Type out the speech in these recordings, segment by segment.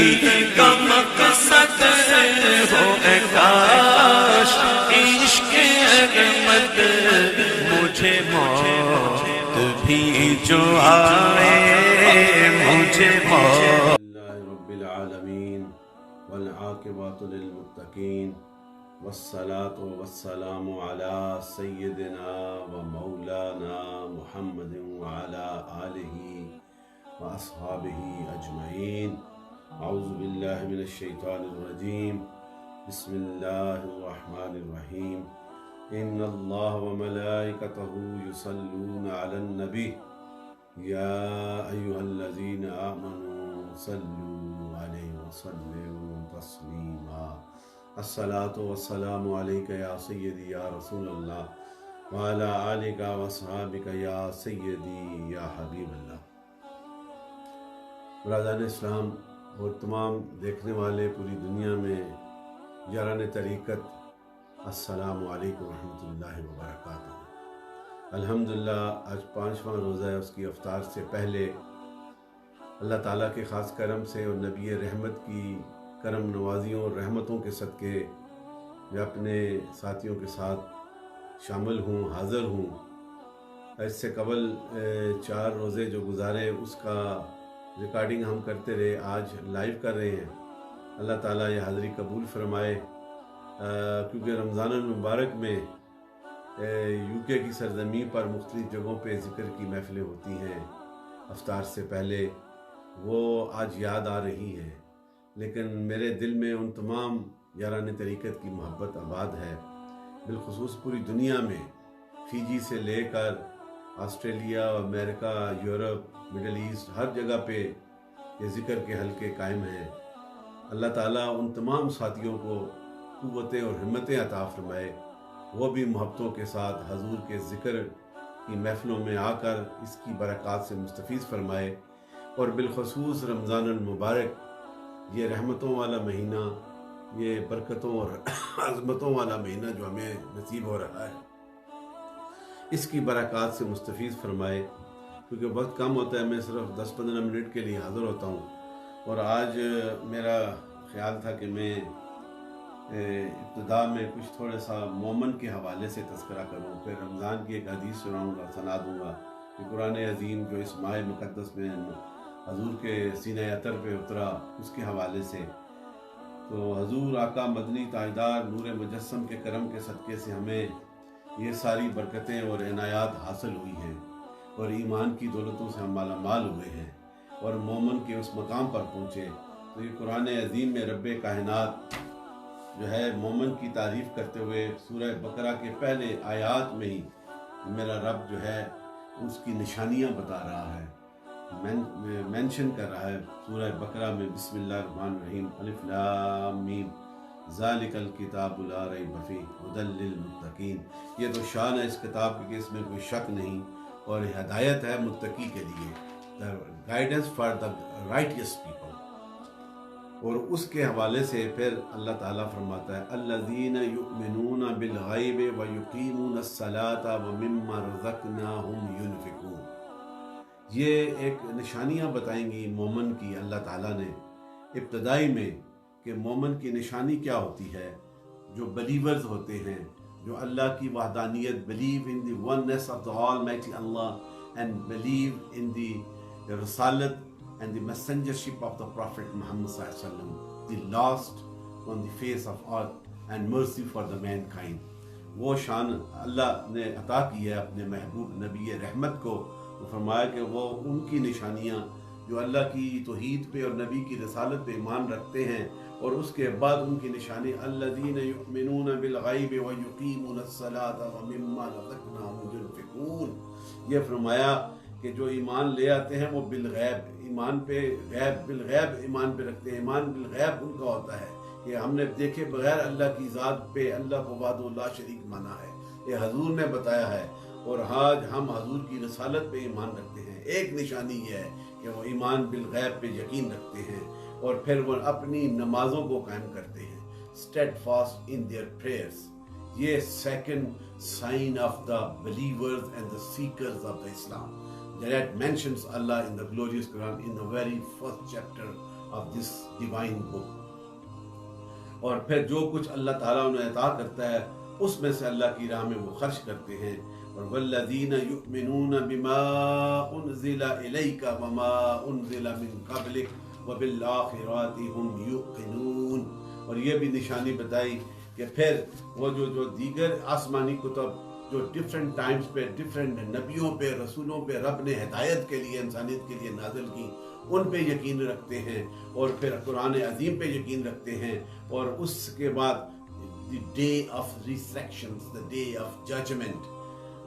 کا مقصد ہو اے کاش عشق احمد مجھے موت بھی جو آئے مجھے موت رب العالمین والعاقبۃ للمتقین والصلاة والسلام علی سیدنا و مولانا محمد وعلی آلہ واصحابہ اجمعین. اعوذ باللہ من الشیطان الرجیم. بسم اللہ الرحمن الرحیم. ان اللہ وملائکتہ یصلون علی النبی یا ایھا الذین آمنوا صلوا علیہ وسلموا تسلیما. الصلاۃ والسلام علیک یا سیدی یا رسول اللہ وعلی آلک واصحابک یا سیدی یا حبیب اللہ. برادران اسلام اور تمام دیکھنے والے پوری دنیا میں یاران طریقت، السلام علیکم ورحمۃ اللہ وبرکاتہ. الحمدللہ آج 5واں روزہ ہے. اس کی افطار سے پہلے اللہ تعالیٰ کے خاص کرم سے اور نبی رحمت کی کرم نوازیوں اور رحمتوں کے صدقے میں اپنے ساتھیوں کے ساتھ شامل ہوں، حاضر ہوں. اس سے قبل 4 روزے جو گزارے اس کا ریکارڈنگ ہم کرتے رہے، آج لائیو کر رہے ہیں. اللہ تعالیٰ یہ حاضری قبول فرمائے. کیونکہ رمضان المبارک میں UK کی سرزمین پر مختلف جگہوں پہ ذکر کی محفلیں ہوتی ہیں افطار سے پہلے، وہ آج یاد آ رہی ہیں. لیکن میرے دل میں ان تمام یاران طریقت کی محبت آباد ہے، بالخصوص پوری دنیا میں، فیجی سے لے کر آسٹریلیا، امریکہ، یورپ، مڈل ایسٹ، ہر جگہ پہ یہ ذکر کے حلقے قائم ہیں. اللہ تعالیٰ ان تمام ساتھیوں کو قوتیں اور ہمتیں عطا فرمائے، وہ بھی محبتوں کے ساتھ حضور کے ذکر کی محفلوں میں آ کر اس کی برکات سے مستفیض فرمائے. اور بالخصوص رمضان المبارک، یہ رحمتوں والا مہینہ، یہ برکتوں اور عظمتوں والا مہینہ جو ہمیں نصیب ہو رہا ہے، اس کی برکات سے مستفیض فرمائے. کیونکہ وقت کم ہوتا ہے، میں صرف 10-15 منٹ کے لیے حاضر ہوتا ہوں. اور آج میرا خیال تھا کہ میں ابتدا میں کچھ تھوڑا سا مومن کے حوالے سے تذکرہ کروں، پھر رمضان کی ایک حدیث سناؤں گا، سنا دوں گا کہ قرآن عظیم جو اس ماہ مقدس میں حضور کے سینہ اطہر پہ اترا، اس کے حوالے سے. تو حضور آقا مدنی تاجدار نور مجسم کے کرم کے صدقے سے ہمیں یہ ساری برکتیں اور عنایات حاصل ہوئی ہیں، اور ایمان کی دولتوں سے ہم مالا مال ہوئے ہیں اور مومن کے اس مقام پر پہنچے. تو یہ قرآن عظیم میں رب کائنات جو ہے مومن کی تعریف کرتے ہوئے سورہ بقرہ کے پہلے آیات میں ہی میرا رب جو ہے اس کی نشانیاں بتا رہا ہے، مینشن کر رہا ہے سورہ بقرہ میں. بسم اللہ الرحمن الرحیم. الف لام میم ذالک الکتاب لا ریب فیہ ھدی للمتقین. یہ تو شان ہے اس کتاب کی کہ اس میں کوئی شک نہیں، اور ہدایت ہے متقی کے لیے، گائیڈنس فار دا رائٹیس پیپل. اور اس کے حوالے سے پھر اللہ تعالیٰ فرماتا ہے الذین یؤمنون بالغیب ویقیمون الصلاۃ ومما رزقناہم ینفقون. یہ ایک نشانیاں بتائیں گی مومن کی اللہ تعالیٰ نے ابتدائی میں، کہ مومن کی نشانی کیا ہوتی ہے. جو بلیورز ہوتے ہیں، جو اللہ کی وحدانیت، believe in the oneness of the Almighty Allah and believe in the رسالت and the messengership of the Prophet Muhammad sallallahu alaihi wasallam, the last on the face of earth and mercy for the mankind. وہ شان اللہ نے عطا کی ہے اپنے محبوب نبی رحمت کو. فرمایا کہ وہ ان کی نشانیاں جو اللہ کی توحید پہ اور نبی کی رسالت پہ ایمان رکھتے ہیں، اور اس کے بعد ان کی نشانی الذین یؤمنون بالغیب ویقیمون الصلاۃ ومما رزقناہم ینفقون. یہ فرمایا کہ جو ایمان لے آتے ہیں وہ بالغیب، ایمان پہ غیب، بالغیب ایمان پہ رکھتے ہیں. ایمان بالغیب ان کا ہوتا ہے کہ ہم نے دیکھے بغیر اللہ کی ذات پہ اللہ کو وحدہ لا شریک مانا ہے، یہ حضور نے بتایا ہے. اور آج ہم حضور کی رسالت پہ ایمان رکھتے ہیں. ایک نشانی یہ ہے کہ وہ ایمان بالغیب پہ یقین رکھتے ہیں، اور پھر وہ اپنی نمازوں کو قائم کرتے ہیں، steadfast in their prayers. یہ second sign of the believers and the seekers of the Islam. That mentions Allah in the glorious Quran in the very first chapter of this divine book. اور پھر جو کچھ اللہ تعالیٰ انہیں عطا کرتا ہے اس میں سے اللہ کی راہ میں وہ خرچ کرتے ہیں. اور والذین یؤمنون بما انزل الیک وما انزل من قبلک وبالآخرۃ هم یوقنون. اور یہ بھی نشانی بتائی کہ پھر وہ جو دیگر آسمانی کتب جو ڈفرینٹ ٹائمز پہ ڈفرینٹ نبیوں پہ رسولوں پہ رب نے ہدایت کے لیے انسانیت کے لیے نازل کی ان پہ یقین رکھتے ہیں. اور پھر قرآن عظیم پہ یقین رکھتے ہیں. اور اس کے بعد the day of resurrection, the day of judgment,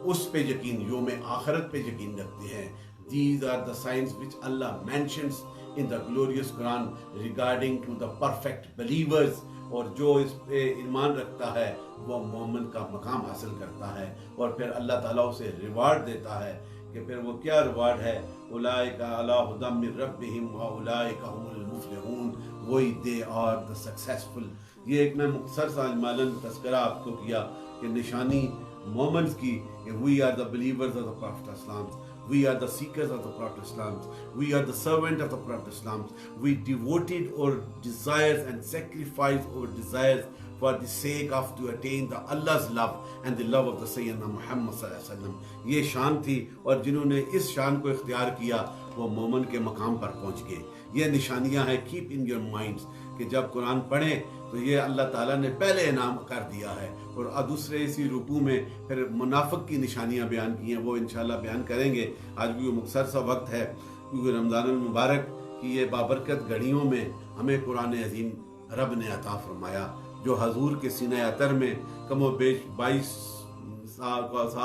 اس پہ یقین, یوم آخرت پہ یقین رکھتے ہیں. These are the signs which Allah mentions in the glorious Quran regarding to the perfect believers. اور جو اس پہ ایمان رکھتا ہے وہ مومن کا مقام حاصل کرتا ہے. اور پھر اللہ تعالیٰ اسے ریوارڈ دیتا ہے کہ پھر وہ کیا ریوارڈ ہے, اولئک علی ھدی من ربہم واولئک هم المفلحون, وہی دے آر دا سکسیسفل. یہ ایک میں مختصر سا اجمالاً تذکرہ آپ کو کیا کہ نشانی مومنز کی کہ we are the believers of the prophet Islam, we are the seekers of the Prophet Islam, we are the servant of the Prophet Islam, we devoted our desires and sacrificed our desires for the sake of to attain the Allah's love and the love of the Sayyidina Muhammad صلی اللہ علیہ وسلم. یہ شان تھی اور جنہوں نے اس شان کو اختیار کیا وہ مومن کے مقام پر پہنچ گئے. یہ نشانیاں ہیں, keep in your minds, کہ جب قرآن پڑھیں تو یہ اللہ تعالیٰ نے پہلے انعام کر دیا ہے. اور دوسرے اسی رکوع میں پھر منافق کی نشانیاں بیان کی ہیں, وہ انشاءاللہ بیان کریں گے. آج بھی وہ مختصر سا وقت ہے کیونکہ رمضان المبارک کی یہ بابرکت گھڑیوں میں ہمیں قرآن عظیم رب نے عطا فرمایا, جو حضور کے سینہ اطہر میں کم و بیش 22 سال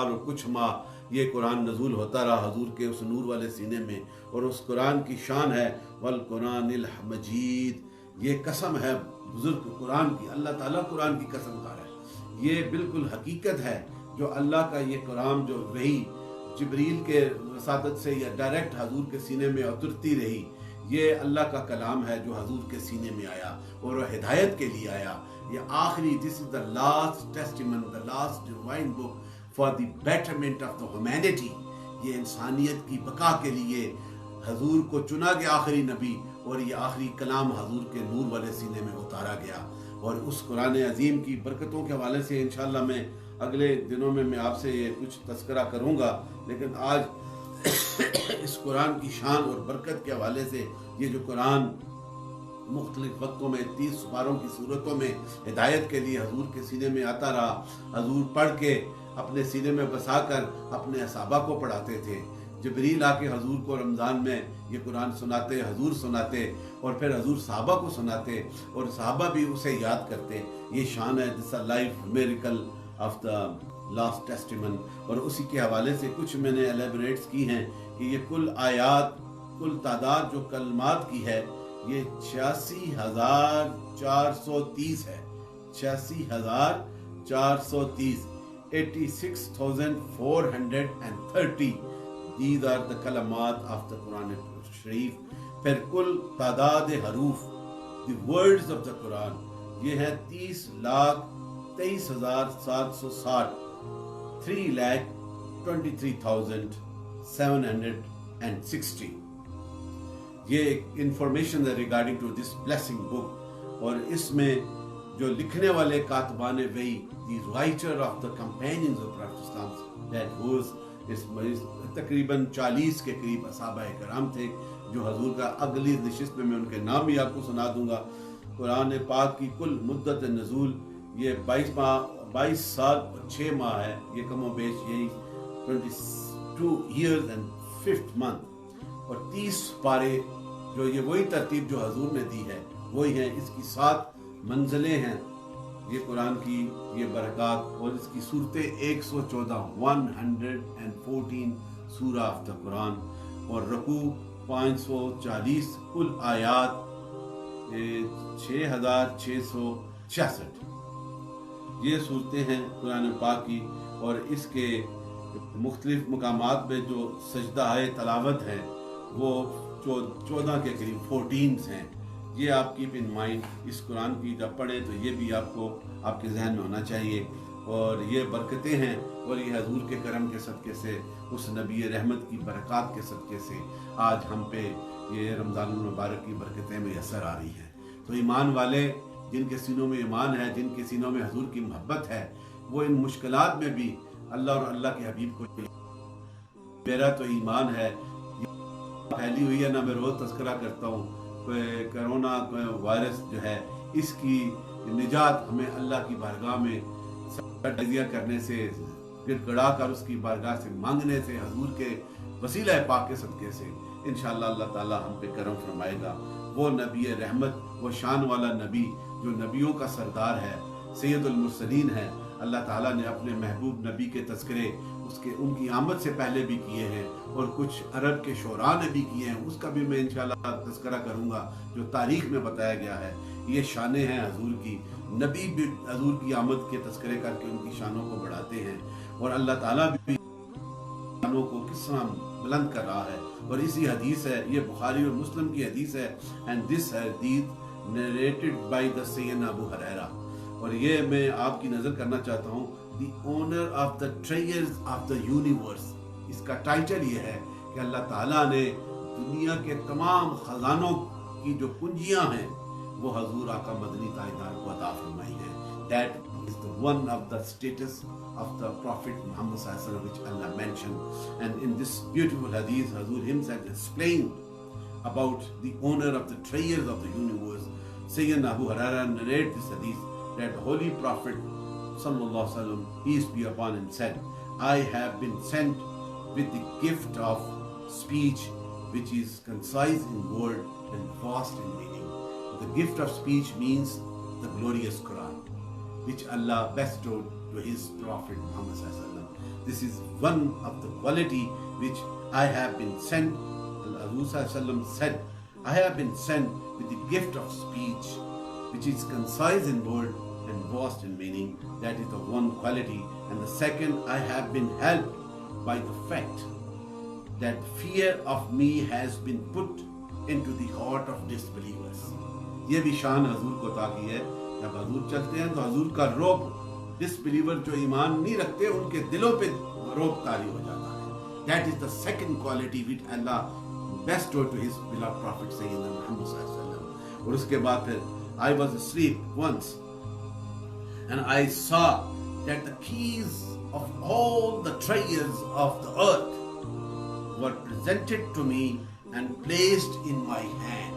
اور کچھ ماہ یہ قرآن نزول ہوتا رہا حضور کے اس نور والے سینے میں. اور اس قرآن کی شان ہے والقرآن المجید. یہ قسم ہے بزرگ قرآن کی, اللہ تعالیٰ قرآن کی قسم کھا رہا ہے. یہ بالکل حقیقت ہے جو اللہ کا یہ قرآن جو وحی جبریل کے وساطت سے یا ڈائریکٹ حضور کے سینے میں اترتی رہی, یہ اللہ کا کلام ہے جو حضور کے سینے میں آیا اور وہ ہدایت کے لیے آیا. یہ آخری, this is the last testament, the last divine book for the betterment of the humanity. یہ انسانیت کی بقا کے لیے حضور کو چنا گیا آخری نبی, اور یہ آخری کلام حضور کے نور والے سینے میں اتارا گیا. اور اس قرآن عظیم کی برکتوں کے حوالے سے انشاءاللہ میں اگلے دنوں میں آپ سے یہ کچھ تذکرہ کروں گا. لیکن آج اس قرآن کی شان اور برکت کے حوالے سے یہ جو قرآن مختلف وقتوں میں 30 سپاروں کی صورتوں میں ہدایت کے لیے حضور کے سینے میں آتا رہا, حضور پڑھ کے اپنے سینے میں بسا کر اپنے صحابہ کو پڑھاتے تھے. جبریل آ کے حضور کو رمضان میں یہ قرآن سناتے, حضور سناتے, اور پھر حضور صحابہ کو سناتے اور صحابہ بھی اسے یاد کرتے. یہ شان ہے this life miracle of the last testament. اور اسی کے حوالے سے کچھ میں نے الیبریٹس کی ہیں کہ یہ کل آیات, کل تعداد جو کلمات کی ہے یہ 86,430 ہے. 86,430, 86,430. These are the kalamat of the Quran Sharif. پھر کل تعداد حروف, the words of the Quran, یہ ہے 30,23,760, 3,23,760. یہ ایک انفارمیشن ہے regarding to this blessing book. اور اس میں جو لکھنے والے کاتبان وحی, the writer of the companions of prophet Islam, that was تقریباً 40 کے قریب صحابہ کرام تھے جو حضور کا اگلی نشست میں ان کے نام بھی آپ کو سنا دوں گا. قرآن پاک کی کل مدت نزول یہ 22 سال اور 6 ماہ ہے. یہ کم و بیش یہی 22 years and 5th month. اور 30 پارے جو یہ وہی ترتیب جو حضور نے دی ہے وہی ہیں. اس کی 7 منزلیں ہیں یہ قرآن کی یہ برکات. اور اس کی صورتیں 114, 114 سورہ آف دا قرآن, اور رکوع 540, کل آیات 6,666. یہ صورتیں ہیں قرآن پاک کی. اور اس کے مختلف مقامات میں جو سجدہ تلاوت ہیں وہ 14 کے قریب 14 ہیں. یہ آپ کیپ ان مائنڈ. اس قرآن کی جب پڑھیں تو یہ بھی آپ کو آپ کے ذہن میں ہونا چاہیے. اور یہ برکتیں ہیں اور یہ حضور کے کرم کے صدقے سے, اس نبی رحمت کی برکات کے صدقے سے آج ہم پہ یہ رمضان المبارک کی برکتیں میسر آ رہی ہیں۔ تو ایمان والے جن کے سینوں میں ایمان ہے، جن کے سینوں میں حضور کی محبت ہے، وہ ان مشکلات میں بھی اللہ اور اللہ کے حبیب کو میرا تو ایمان ہے پھیلی ہوئی ہے نا، میں روز تذکرہ کرتا ہوں، کرونا وائرس جو ہے اس کی نجات ہمیں اللہ کی بارگاہ میں تجزیہ کرنے سے، گڑ گڑا کر اس کی بارگاہ سے مانگنے سے، حضور کے وسیلہ پاک کے صدقے سے انشاءاللہ اللہ تعالی ہم پہ کرم فرمائے گا۔ وہ نبی رحمت، وہ شان والا نبی جو نبیوں کا سردار ہے، سید المرسلین ہے، اللہ تعالیٰ نے اپنے محبوب نبی کے تذکرے ان کی آمد سے پہلے بھی کیے ہیں، اور کچھ عرب کے شعراء نے بھی کیے ہیں، اس کا بھی میں انشاءاللہ تذکرہ کروں گا جو تاریخ میں بتایا گیا ہے۔ یہ شانیں ہیں حضور کی، نبی بھی حضور کی آمد کے تذکرے کر کے ان کی شانوں کو بڑھاتے ہیں، اور اللہ تعالیٰ بھی شانوں کو کس طرح بلند کر رہا ہے۔ اور اسی حدیث ہے، یہ بخاری اور مسلم کی حدیث ہے، and this hadith narrated by the Sayyidina Abu Huraira، اور یہ میں آپ کی نظر کرنا چاہتا ہوں، the owner of the treasures of the universe، اس کا ٹائٹل یہ ہے کہ اللہ تعالیٰ نے دنیا کے تمام خزانوں کی جو کنجیاں ہیں وہ حضور آقا مدنی تاجدار کو عطا فرمائی ہیں۔ That is the one of the status of the Prophet Muhammad sallallahu alaihi wasallam which Allah mentioned, and in this beautiful hadith Hazur himself explained about the owner of the treasures of the universe. Sayyidina Abu Huraira narrates this hadith that the Holy Prophet sallallahu alaihi wasallam, peace be upon him, said, I have been sent with the gift of speech which is concise in word and vast in meaning. The gift of speech means the glorious Quran which Allah bestowed to his Prophet Muhammad sallallahu alaihi wasallam. This is one of the quality which I have been sent. Hazur sallallahu alaihi wasallam said, I have been sent with the gift of speech which is concise in word and vast in meaning. That is the one quality. And the second, I have been helped by the fact that fear of me has been put into the heart of disbelievers. یہ بھی شان حضور کو عطا کی ہے، جب حضور چلتے ہیں تو حضور کا روب ڈسبلیور جو ایمان نہیں رکھتے ان کے دلوں پہ روب طاری ہو جاتا ہے۔ That is the second quality which Allah bestowed to his beloved Prophet Sayyidina Muhammad sallallahu alaihi wasallam. اور اس کے بعد پھر I was asleep once and I saw that the keys of all the treasures of the earth were presented to me and placed in my hand.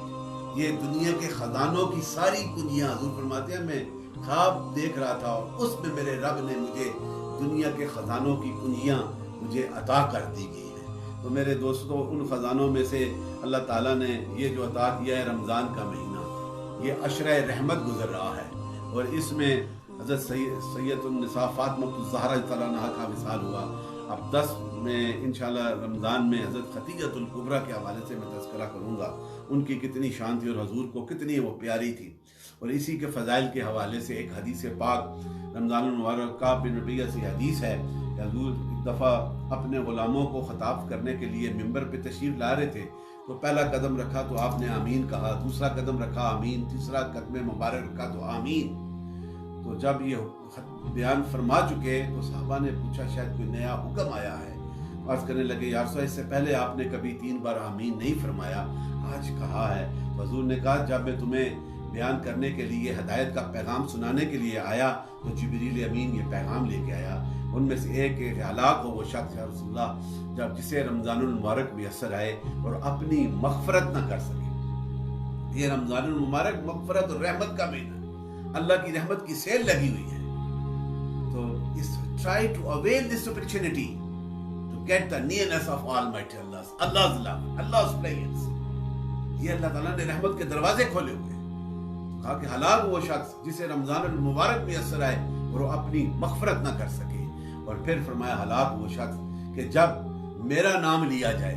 یہ دنیا کے خزانوں کی ساری کنجیاں، حضور فرماتے ہیں میں خواب دیکھ رہا تھا اور اس میں میرے رب نے مجھے دنیا کے خزانوں کی کنجیاں مجھے عطا کر دی گئی ہیں۔ تو میرے دوستوں، ان خزانوں میں سے اللہ تعالیٰ نے یہ جو عطا کیا ہے رمضان کا مہینہ، یہ عشرہ رحمت گزر رہا ہے، اور اس میں حضرت سید النساء فاطمہ الزہرا تعالیٰ عنہا کا وصال ہوا۔ اب 10 میں انشاءاللہ رمضان میں حضرت خدیجہ الکبریٰ کے حوالے سے میں تذکرہ کروں گا، ان کی کتنی شان تھی اور حضور کو کتنی وہ پیاری تھی۔ اور اسی کے فضائل کے حوالے سے ایک حدیث پاک رمضان المبارک کعب بن ربیعہ سے حدیث ہے کہ حضور ایک دفعہ اپنے غلاموں کو خطاب کرنے کے لیے ممبر پہ تشریف لا رہے تھے، تو پہلا قدم رکھا تو آپ نے آمین کہا، دوسرا قدم رکھا آمین، تیسرا قدم مبارک رکھا تو آمین۔ تو جب یہ بیان فرما چکے تو صحابہ نے پوچھا شاید کوئی نیا حکم آیا ہے، عرض کرنے لگے یا رسول اللہ، اس سے پہلے آپ نے کبھی 3 بار آمین نہیں فرمایا، آج کہا ہے۔ تو حضور نے کہا جب میں تمہیں بیان کرنے کے لیے، ہدایت کا پیغام سنانے کے لیے آیا تو جبریل امین یہ پیغام لے کے آیا، ان میں سے ایک ہلاک ہو وہ شخص یا رسول اللہ جب جسے رمضان المبارک میسر آئے اور اپنی مغفرت نہ کر سکے۔ یہ رمضان المبارک مغفرت اور رحمت کا مہینہ، اللہ کی رحمت کی سیل لگی ہوئی ہے، تو try to avail this opportunity to get the nearness of Almighty Allah's love, Allah's presence. یہ اللہ تعالیٰ نے رحمت کے دروازے کھولے ہوئے ہیں۔ کہا کہ ہلاک وہ شخص جسے رمضان المبارک میسر آئے اور وہ اپنی مغفرت نہ کر سکے، اور پھر فرمایا ہلاک وہ شخص کہ جب میرا نام لیا جائے،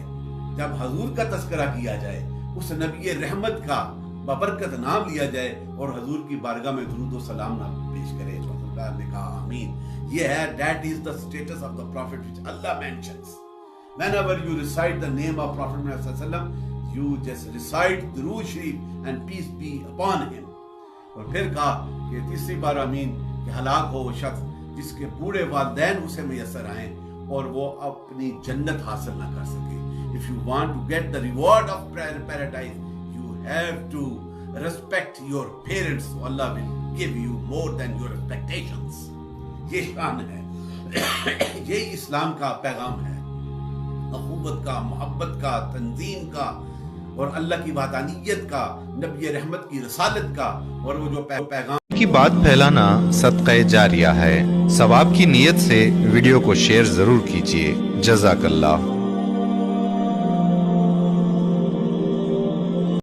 جب حضور کا تذکرہ کیا جائے، اس نبی رحمت کا ببرکت نام لیا جائے اور حضور کی بارگاہ میں درود و سلام نہ پیش کرے، تو حضرت نے کہا آمین۔ یہ ہے that is the status of the prophet which Allah mentions. Whenever you recite the name of Prophet Muhammad sallallahu alaihi wasallam, you just recite Durood Sharif and peace be upon him. اور پھر کہا کہ تیسری بار آمین کہ ہلاک ہو وہ شخص جس کے بوڑھے والدین اسے میسر آئیں اور وہ اپنی جنت حاصل نہ کر سکے۔ if you want to get the reward of paradise, you have to respect your parents. So Allah will give you more than your expectations. یہ شان ہے. یہ اسلام کا پیغام ہے, اخوت کا, محبت کا, تنظیم کا, اور اللہ کی وحدانیت کا, نبی رحمت کی رسالت کا. اور وہ جو پیغام کی بات پھیلانا صدقہ جاریہ ہے. ثواب کی نیت سے ویڈیو کو شیئر ضرور کیجیے. جزاک اللہ.